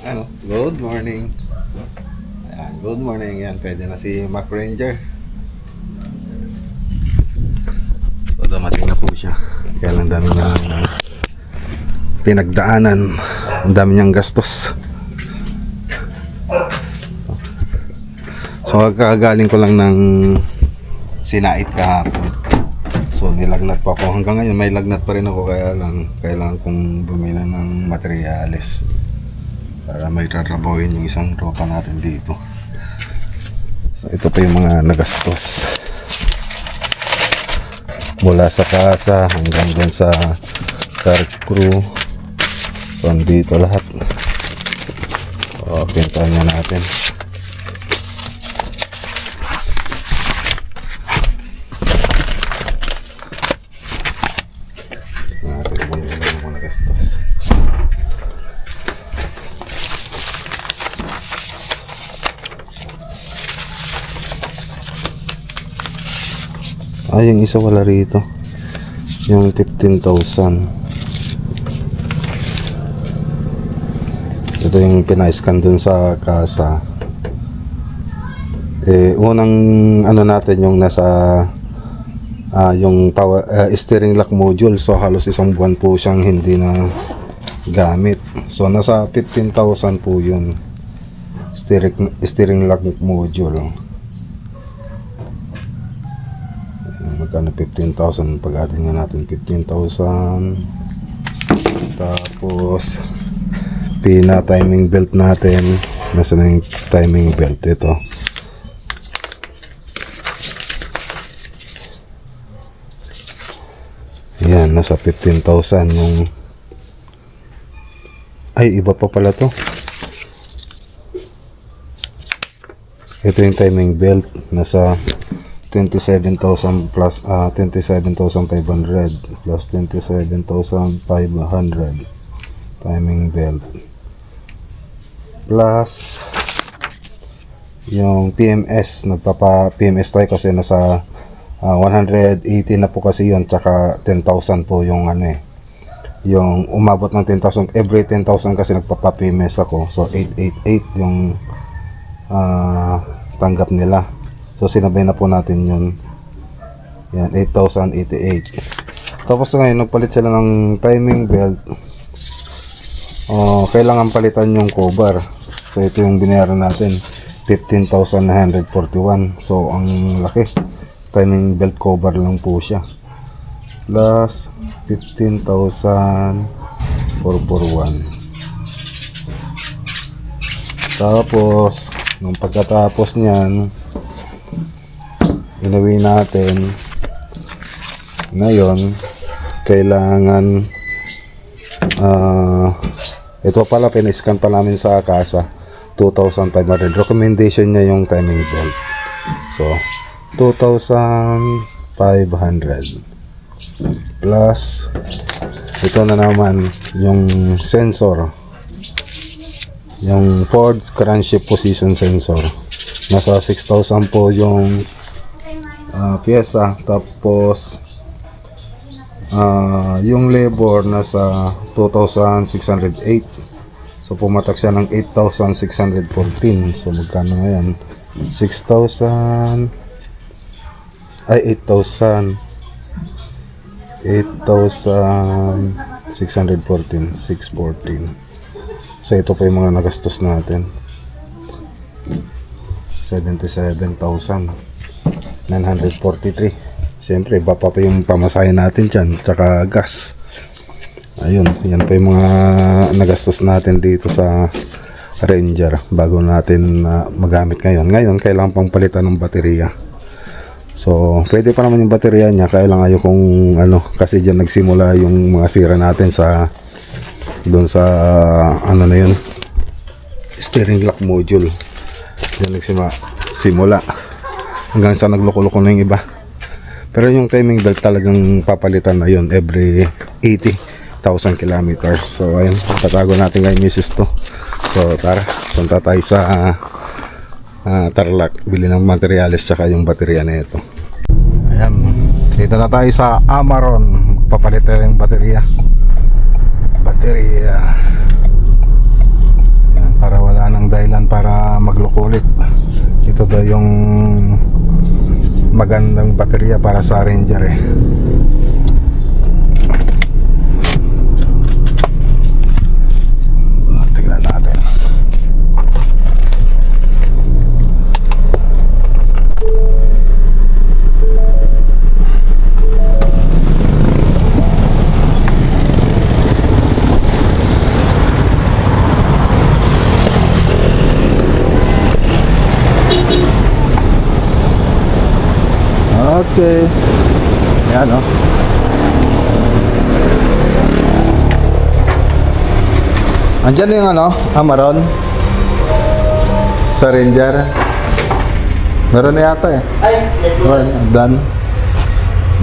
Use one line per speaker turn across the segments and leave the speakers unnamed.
Good morning. Ayan, good morning. Yan, pwede na si Mac Ranger. So, dumating na po siya. Kaya lang dami niya pinagdaanan. Ang dami niyang gastos. So, kagaling ko lang ng sinait kahapon. So, nilagnat pa ako. Hanggang ngayon, may lagnat pa rin ako. Kaya lang, kailangan kong bumili ng materyales para may tatrabahuin yung isang tropa natin dito. So ito pa yung mga nagastos mula sa kasa hanggang dun sa car crew. So andito lahat. O pintahan niya natin. Natin yung mga nagastos. Yung isa wala rito. Yung 15,000. Ito yung pina-scan dun sa kasa. Unang ano natin yung nasa yung power, steering lock module. So halos isang buwan po siyang hindi na gamit. So nasa 15,000 po yun. Steering lock module. Magkano 15,000? Pag-atin nga natin 15,000. Tapos pina timing belt natin. Nasa na yung timing belt? Ito. Yan, nasa 15,000 yung iba pa pala to. Ito yung timing belt, nasa 27,000 plus 27,500 plus 27,500 timing belt plus yung PMS. Nagpapa PMS tayo kasi nasa 180 na po kasi yun, tsaka 10,000 po yung yung umabot ng 10,000 every 10,000 kasi nagpapa PMS ako. So 888 yung tanggap nila. So sinabay na po natin yun. Yan, 8,088. Tapos ngayon nagpalit sila ng timing belt. Kailangan palitan yung cover. So ito yung binayaran natin, 15,941. So ang laki. Timing belt cover lang po siya. Plus 15,441. Tapos nung pagkatapos niyan, inuwi natin. Ngayon kailangan ito pala, piniscan pa namin sa kasa, 2,500. Recommendation niya yung timing belt. So 2,500 plus ito na naman yung sensor, yung Ford crankshaft position sensor. Nasa 6,000 po yung pyesa. Tapos yung labor nasa 2,608. So pumatak siya ng 8,614. So magkano na yan? 8,614. So ito pa yung mga nagastos natin, 77,943. Siyempre iba pa yung pamasahe natin dyan, tsaka gas. Ayun, yan pa yung mga nagastos natin dito sa Ranger bago natin magamit ngayon. Ngayon kailangan pang palitan ng baterya. So pwede pa naman yung baterya niya, kaya lang ayaw kung kasi dyan nagsimula yung mga sira natin sa doon sa na yun, steering lock module. Dyan nagsimula hanggang sa nagloko-loko na yung iba. Pero yung timing belt talagang papalitan na yun every 80,000 kilometers. So ayun, tatago natin ngayon misis to. So tara, punta tayo sa Tarlac, bili ng materyales tsaka yung baterya na ito. Ayan, dito na tayo sa Amaron, magpapalit tayo yung baterya. magandang baterya para sa Ranger eh. Tingnan natin. Okay. Ayan o. Andyan na yung ano, Amaron sa Ranger. Meron na yata eh.
Ay, yes, sir.
Done.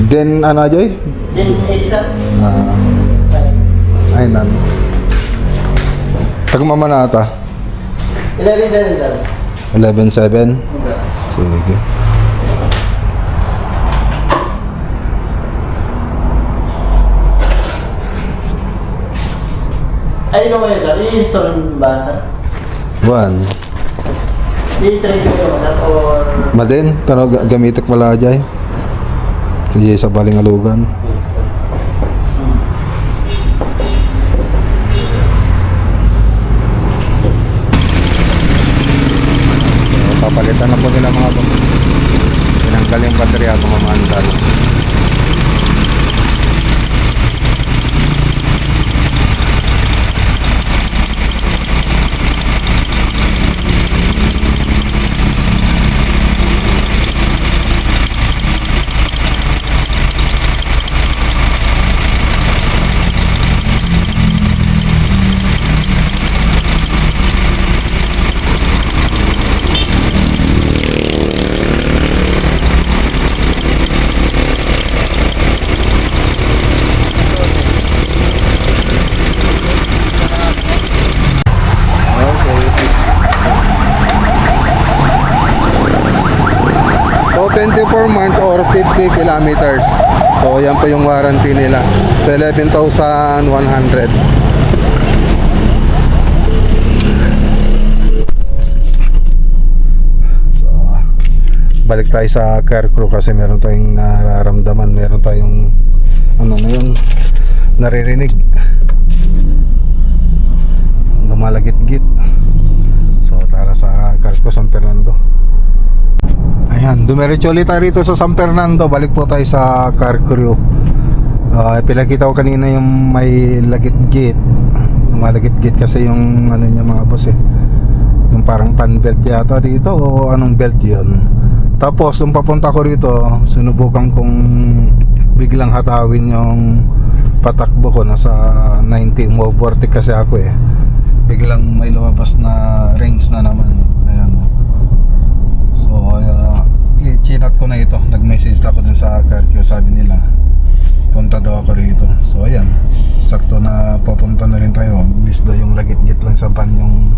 Then ano Joy?
Then, 8, sir.
Ay nan. Tagmama na ata.
11-7, sir.
11.7.
Sir.
Sige.
Ay, ano kayo, sir? I-install ba, sir?
One.
I-trade ko ba, sir? Or...
Madin, pero gamitik wala Jay. Sige sa Balingalugan.
Yes, sir.
Papalitan na po nila mga boss. Tinanggal yung baterya mga maandal. So 24 months or 50 kilometers. So yan po yung warranty nila sa 11,100. So balik tayo sa car crew kasi meron tayong nararamdaman, meron tayong ano na yun, naririnig, lumalagit-git. So tara sa car crew San Fernando. Ayan, dumiretso ulit tayo rito sa San Fernando. Balik po tayo sa car crew. Pinakita ko kanina yung may lagit-git. Lumalagit-git kasi yung ano niya mga boss eh. Yung parang pan belt yata dito o anong belt yun. Tapos nung papunta ko rito, sinubukan kong biglang hatawin yung patakbo ko. Nasa 90, umovertake kasi ako eh. Biglang may lumabas na range na naman. Ayan o. So i-chinat ko na ito. Nag-message ako dun sa CarQ. Sabi nila punta daw ako rito. So ayan, sakto na papunta na rin tayo. Miss daw yung lagit-git lang sa van yung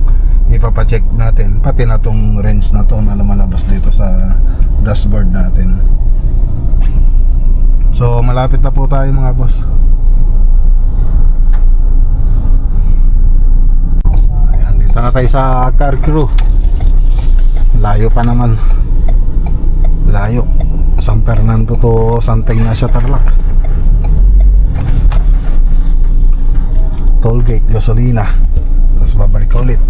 ipapacheck natin. Pati na tong range na to na lumalabas dito sa dashboard natin. So malapit na po tayo mga boss. Ayan, dito na tayo sa CarQ. Layo pa naman. Layo. San Fernando to Santa Ignacia, Tarlac. Tollgate, gasolina. Tapos babalik ka ulit.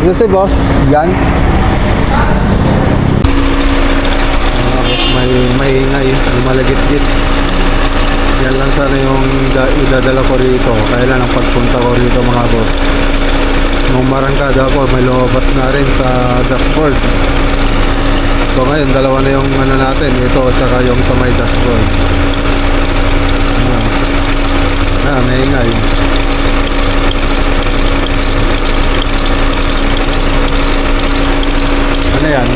Kasi boss, yan. May ingay, malagit-git. Yan lang sana yung idadala ko rito. Kailan ang pagpunta ko rito mga boss. Nung marangkada ko, may lumabas na rin sa dashboard. So ngayon, dalawa na yung ano natin. Ito, tsaka yung sa may dashboard. May ingay. Ano yan?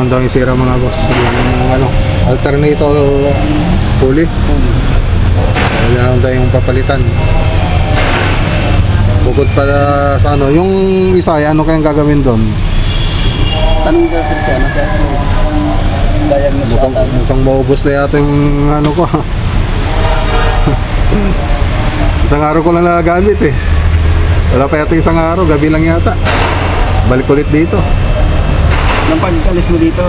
naman daw yung sira mga boss. Yung ano, alternator pulley. Kaya naman tayo yung papalitan. Bukod pala sa ano, yung isa, ano kayang gagawin doon?
Tanong ka sir sa ano sir? Dayag mo siya.
Mukhang maubos na yata yung ano ko. Isang araw ko lang nagagamit eh. Wala pa yata isang araw, gabi lang yata. Balik ulit dito.
Nang pagkalis mo dito,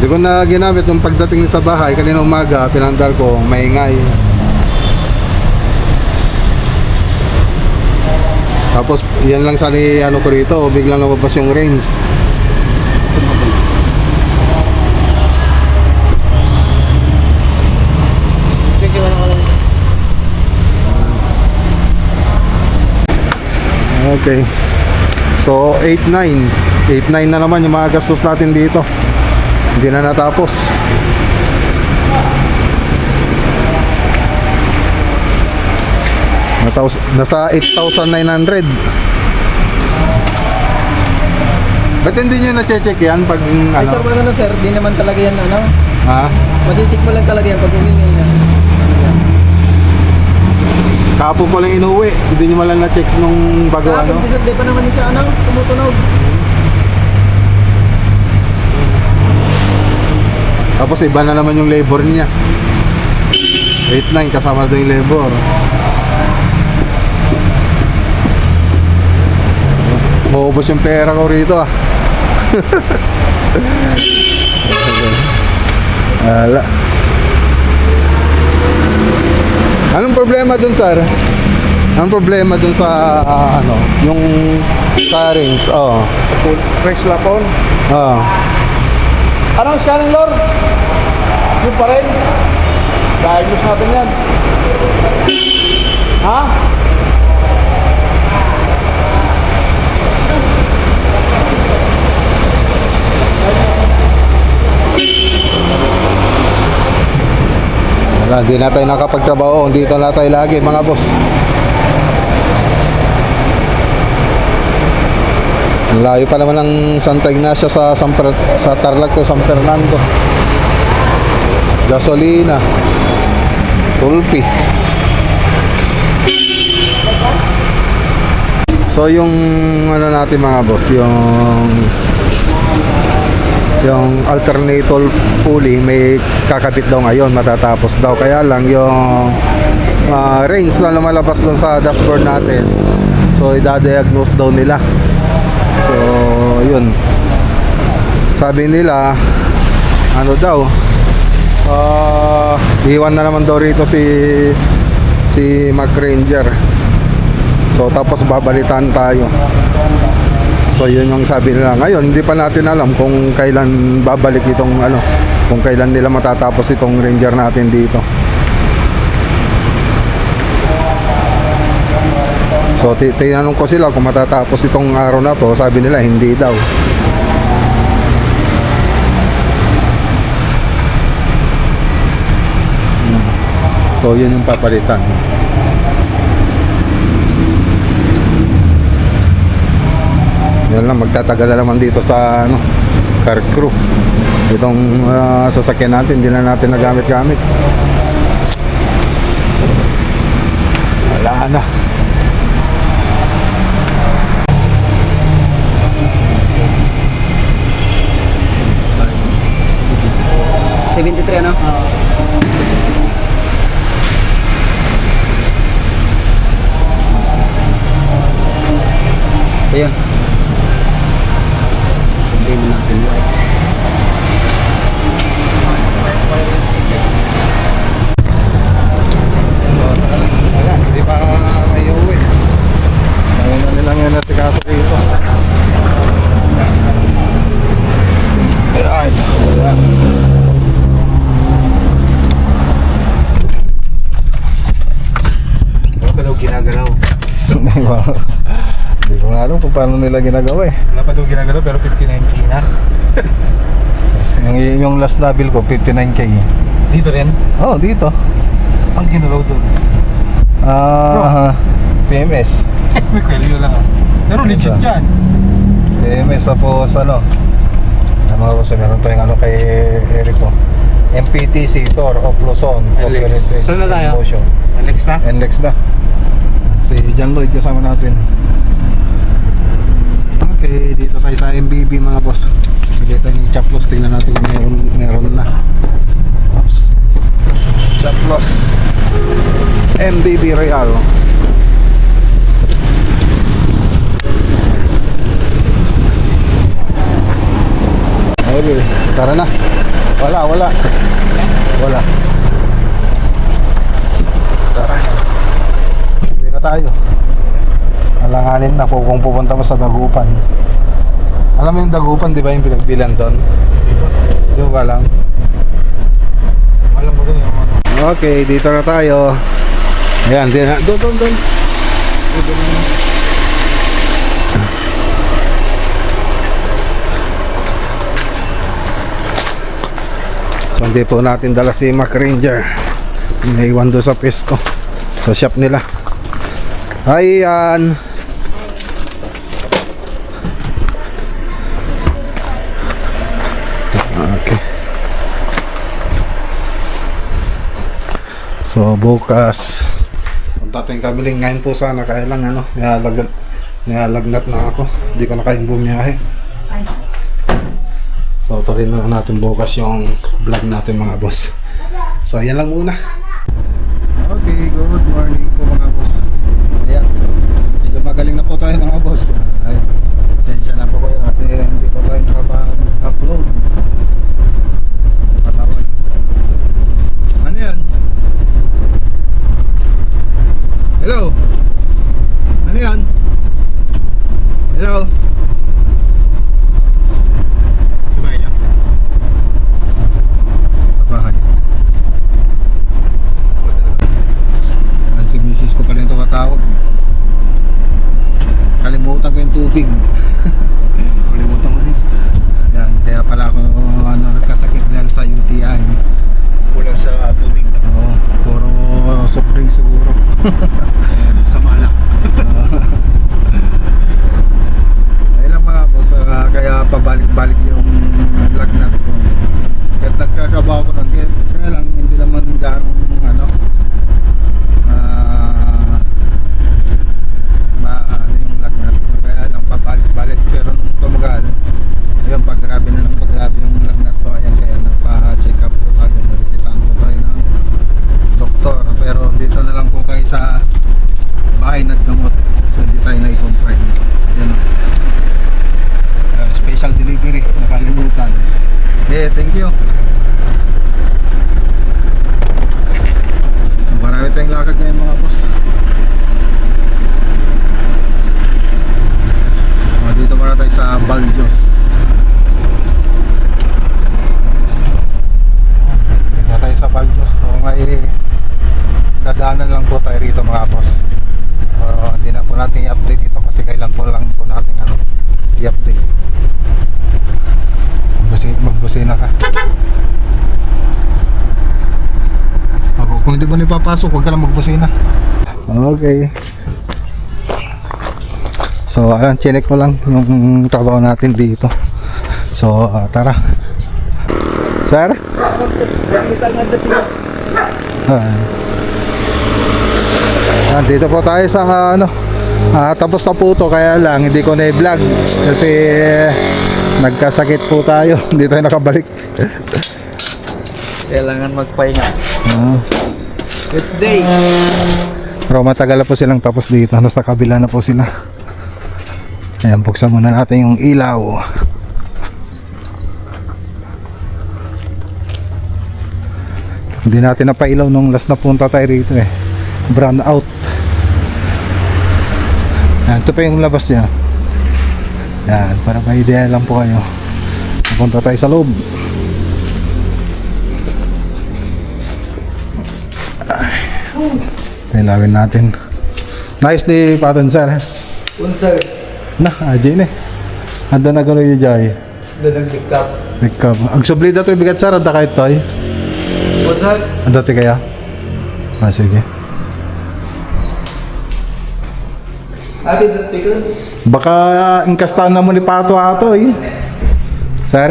Hindi ko na ginamit nung pagdating sa bahay kanina umaga, pinandar ko, maingay. Tapos yan lang sana ano ko rito, biglang lumabas yung range. Okay. So 8-9 na naman yung mga gastos natin dito. Hindi na natapos. Nasa 8,900. Ba't hindi nyo na-check yan pag
ay sir,
ano?
wala na sir, di naman talaga yan ano.
Ha?
Machi-check mo lang talaga yan pag umingay na.
Kahapon ko lang inuwi. Hindi nyo malang na-check nung bago ano.
Di sir, di pa naman siya ano, tumutunog.
Tapos iba na naman yung labor niya. 8-9 kasama na daw yung labor. Maubos yung pera ko rito ah. Wala. Anong problema dun sir? Anong problema dun sa ano, yung sa rings? Oh.
Fresh lapon.
Oh.
Anong scanning lord? Yung pa rin. Diagnose natin yan. Ha?
Wala, hindi na tayo nakapagtrabaho. Dito na tayo lagi mga boss. Ang layo pa naman ng Santa Ignacia sa Tarlac to San Fernando. Gasolina. Tulpi. So yung ano natin mga boss, yung alternator pulley may kakabit daw ngayon, matatapos daw, kaya lang yung range na lumalabas doon sa dashboard natin, so idadiagnose daw nila. So yun, sabi nila ano daw, iwan na naman daw rito si Mac Ranger. So tapos babalitan tayo. So yun yung sabi nila. Ngayon hindi pa natin alam kung kailan babalik itong ano, kung kailan nila matatapos itong Ranger natin dito. So tinanong ko sila kung matatapos itong araw na to, sabi nila hindi daw. So yun yung papalitan. Yan lang, magtatagal na naman dito sa ano, car crew. Itong sasakyan natin, hindi na natin nagamit-gamit. Wala na.
$73 ano? Ayan. Problema natin yun.
So, wala, hindi pa may uwi. Ayun na nilang yan at sikaso rito. Ay, wala.
Wala pa daw ginagalaw.
Hindi ko nga alam kung paano nila ginagawa eh.
Wala pa daw ginagalaw pero 59K na.
Yung last na bill ko, 59K.
Dito rin?
Oh, dito.
Ang ginalaw doon.
PMS.
May kwelyo lang ah. Pero legit
Ito.
yan.
PMS tapos ano, Ayan mga boss, meron tayong ano kay Eric po. MPTC Tour of Luzon.
NLEX. Saan na tayo?
Motion.
Alex na?
NLEX na. Si John Lloyd kasama natin. Okay, dito tayo sa MBB mga boss. Bigay tayo ng chaplos. Tingnan natin kung meron na. Oops. Chaplos. MBB Real. Okay, tara na. Wala. Tara. Uwi na tayo. Alanganin na kung pupunta mo sa Dagupan. Alam mo yung Dagupan, di ba yung pinagbilan doon? Di mo ba alam?
Alam mo doon yung ano.
Okay, dito na tayo. Ayan, doon. So hindi po natin dala si Mac Ranger. Naiwan doon sa pesto, sa shop nila. Ayan. Okay. So bukas punta tayong kabiling ngayon po sana, kaya lang ano, nilalagnat na ako, hindi ko na kayang bumiyahe. So tuloy na natin bukas yung vlog natin mga boss. So ayan lang muna. Okay, good morning po mga boss. Ayan, medyo magaling na po tayo mga boss. Ay, pasensya na po kayo at hindi po tayo nakapa-upload. Patawad. Ano yan? Hello? Ano yan? Hello?
Sabay niya?
Sa bahay. Si misis ko pala yung tumatawag. Kalimutan ko yung tubig.
Kalimutan mo rin.
Yan, kaya pala ako nagkasakit dahil sa UTI.
Kulang sa tubig.
Oo, puro soft drink siguro.
Sama na.
Ayun lang mga boss, kaya pabalik-balik yung lagnat ko. Kahit nagkakabaho ko ng game, kaya lang hindi naman ganong maano yung lagnat ko. Kaya lang pabalik-balik, pero nung tumagal, ayun, paggrabe yung lagnat ko. Ayan, kaya nagpa-check up po tayo, narisitahan po tayo ng doktor. Pero dito na lang po tayo sa bahay naggamot, so hindi tayo na-confine. Ayan, special delivery, nakalimutan. Okay, thank you. So marami tayong lakad ngayon mga boss. So, dito muna tayo sa Baljos. Dito tayo sa Baljos. So may dadaanan lang po tayo rito mga boss. Hindi na po natin i-update ito kasi kailan po lang po natin i-update. Magbusina ka. Kung hindi mo nipapasok, huwag ka lang magbusina. Okay. So alam, chinek ko lang yung trabaho natin dito. So tara. Sir? Dito po tayo sa tapos na po ito, kaya lang hindi ko na i-vlog kasi nagkasakit po tayo. Hindi tayo nakabalik.
Kailangan magpahinga.
First day.
Pero matagal na po silang tapos dito. Nasa kabila na po sila. Ayan, buksan muna natin yung ilaw. Hindi natin napailaw nung last na punta tayo rito eh. Brown out. Ayan, ito pa yung labas niya. Ayan, para may idea lang po kayo. Punta tayo sa loob. Ilawin natin. Nice di paton sir.
Unsay?
Nah, ajay na. Ada na gano'n yung jay.
Naglikap.
Ikaw. Ang subli dato yung bigat sir. Ada kahit toy.
Unsay?
Ada ti kaya? Sige.
Ati dati ka?
Baka ingkastahan na mo ni Pato ato eh. Sir?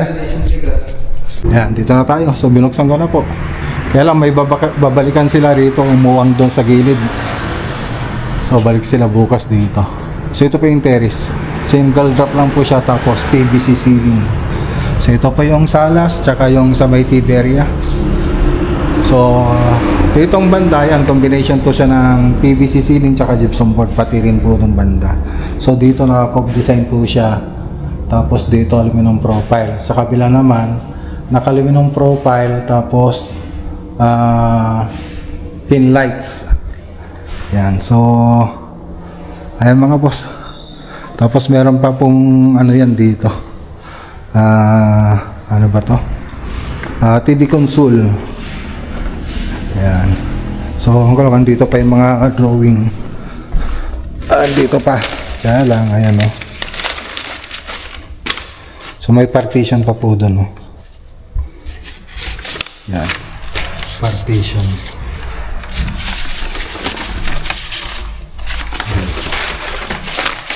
Yan, dito na tayo. So binuksan ko na po. Kaya lang may babalikan sila rito, umuwang doon sa gilid. So balik sila bukas dito. So ito po yung terrace. Single drop lang po siya, tapos PVC ceiling. So ito po yung salas, tsaka yung sa may Tiberia. So ditong banda yan, combination po siya ng PVC ceiling tsaka gypsum board, pati rin po ng banda. So dito naka-cove design po siya. Tapos dito aluminum profile. Sa kabila naman, naka-aluminum profile, tapos pin lights. Yan, so ayan mga boss. Tapos meron pa pong ano yan dito. Ano ba to? TV console. Yan. So hanggang dito pa yung mga drawing. Dito pa. Kaya lang, ayan o. So may partition pa po doon o. Yan. Partition.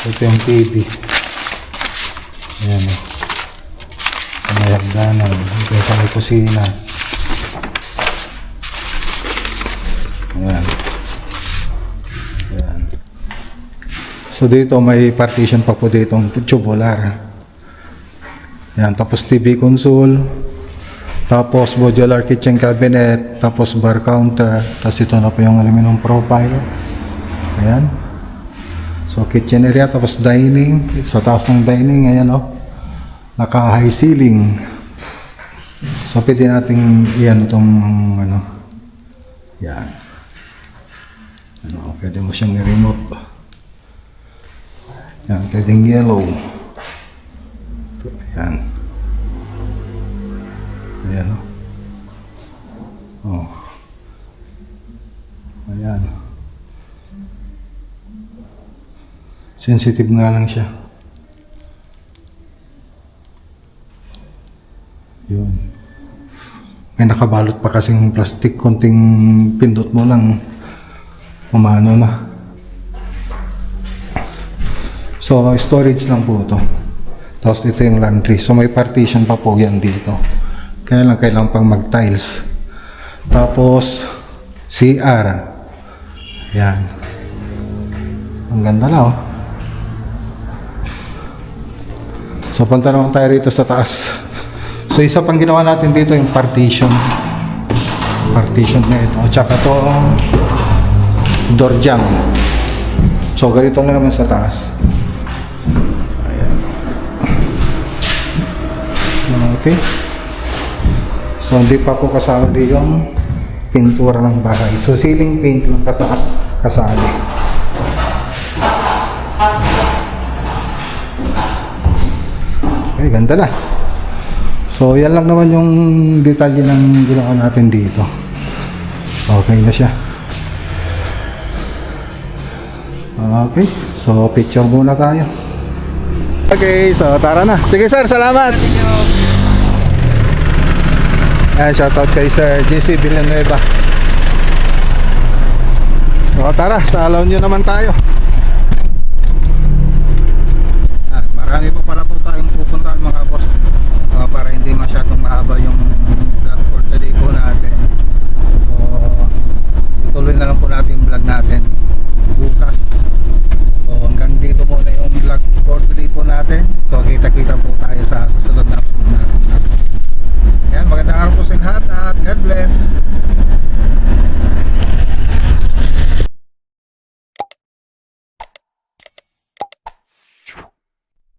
Ito yung TV. Ayan o. May hagdanan. Ito sa may kusina. Ayan. Ayan. So dito may partition pa po dito tubular. Ayan. Tapos TV console. Tapos modular kitchen cabinet, tapos bar counter, tapos ito na po yung aluminum profile. Ayan. So kitchen area, tapos dining. Sa taas ng dining, ayan o. Naka high ceiling. So pwede nating iyan itong ano. Yan. Ano, pwede mo siyang i-remote. Yan, pwedeng yellow. Ayan. Ayan o. Oh. Ayan. Sensitive nga lang siya. Yun. May nakabalot pa kasing plastic, konting pindot mo lang umano na. So storage lang po to. Tapos ito yung laundry. So may partition pa po yan dito. Kaya lang kailangan pang mag-tiles. Tapos CR. Yan. Ang ganda na oh. So punta naman tayo rito sa taas. So isa pang ginawa natin dito yung partition. Partition na ito. Tsaka to door jamb. So ganito na naman sa taas. Ayan. Okay. So hindi pa po kasali yung pintura ng bahay. So ceiling paint lang kasali. Okay, ganda na. So yan lang naman yung detalye ng ginawa natin dito. Okay na siya. Okay, so picture muna tayo. Okay, so tara na. Sige sir, salamat. Ayan, shoutout kay Sir JC Villanueva. So tara, sa La Union naman tayo. Marami pa pala po tayong